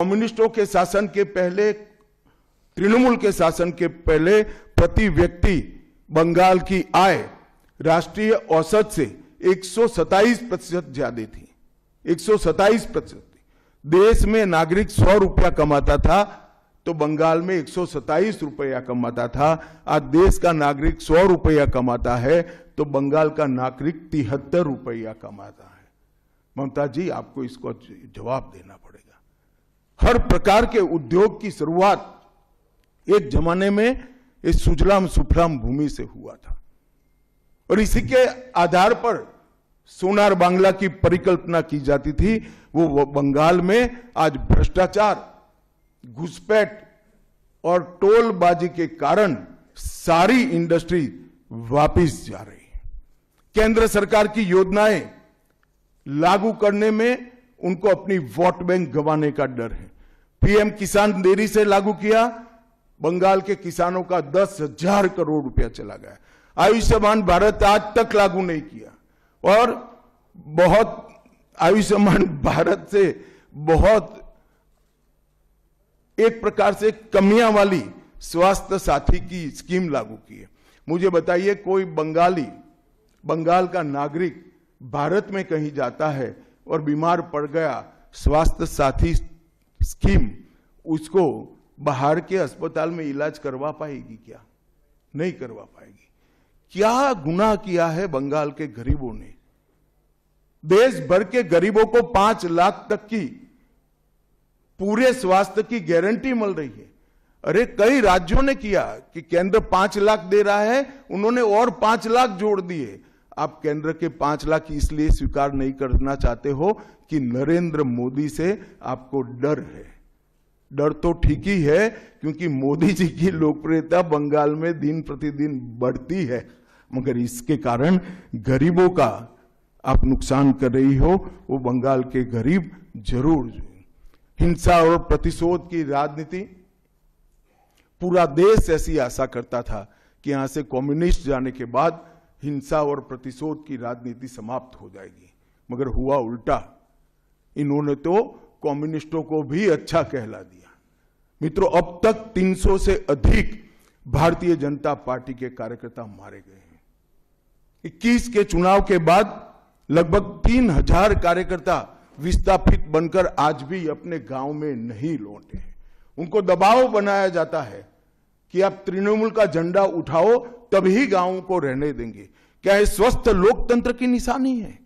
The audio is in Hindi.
कम्युनिस्टों के शासन के पहले, तृणमूल के शासन के पहले प्रति व्यक्ति बंगाल की आय राष्ट्रीय औसत से 127% ज्यादा थी। 127%। देश में नागरिक 100 रुपया कमाता था तो बंगाल में 127 रुपया कमाता था। आज देश का नागरिक 100 रुपया कमाता है तो बंगाल का नागरिक 73 रुपया कमाता है। ममता जी, आपको इसको जवाब देना पड़ेगा। हर प्रकार के उद्योग की शुरुआत एक जमाने में इस सुजलाम सुफलाम भूमि से हुआ था और इसी के आधार पर सोनार बांग्ला की परिकल्पना की जाती थी। वो बंगाल में आज भ्रष्टाचार, घुसपैठ और टोलबाजी के कारण सारी इंडस्ट्री वापस जा रही है। केंद्र सरकार की योजनाएं लागू करने में उनको अपनी वोट बैंक गंवाने का डर है। पीएम किसान देरी से लागू किया, बंगाल के किसानों का 10,000 करोड़ रुपया चला गया। आयुष्मान भारत आज तक लागू नहीं किया और बहुत आयुष्मान भारत से बहुत एक प्रकार से कमियां वाली स्वास्थ्य साथी की स्कीम लागू की है। मुझे बताइए, कोई बंगाल का नागरिक भारत में कहीं जाता है और बीमार पड़ गया, स्वास्थ्य साथी स्कीम उसको बाहर के अस्पताल में इलाज करवा पाएगी क्या? नहीं करवा पाएगी। क्या गुनाह किया है बंगाल के गरीबों ने? देश भर के गरीबों को 5 लाख तक की पूरे स्वास्थ्य की गारंटी मिल रही है। अरे कई राज्यों ने किया कि केंद्र 5 लाख दे रहा है, उन्होंने और 5 लाख जोड़ दिए। आप केंद्र के 5 लाख इसलिए स्वीकार नहीं करना चाहते हो कि नरेंद्र मोदी से आपको डर है। डर तो ठीक ही है, क्योंकि मोदी जी की लोकप्रियता बंगाल में दिन प्रतिदिन बढ़ती है, मगर इसके कारण गरीबों का आप नुकसान कर रही हो। वो बंगाल के गरीब जरूर। हिंसा और प्रतिशोध की राजनीति, पूरा देश ऐसी आशा करता था कि यहां से कम्युनिस्ट जाने के बाद हिंसा और प्रतिशोध की राजनीति समाप्त हो जाएगी, मगर हुआ उल्टा। इन्होंने तो कम्युनिस्टों को भी अच्छा कहला दिया। मित्रों, अब तक 300 से अधिक भारतीय जनता पार्टी के कार्यकर्ता मारे गए हैं। 21 के चुनाव के बाद लगभग 3000 कार्यकर्ता विस्थापित बनकर आज भी अपने गांव में नहीं लौटे हैं। उनको दबाव बनाया जाता है कि आप तृणमूल का झंडा उठाओ तभी गांवों को रहने देंगे। क्या ये स्वस्थ लोकतंत्र की निशानी है?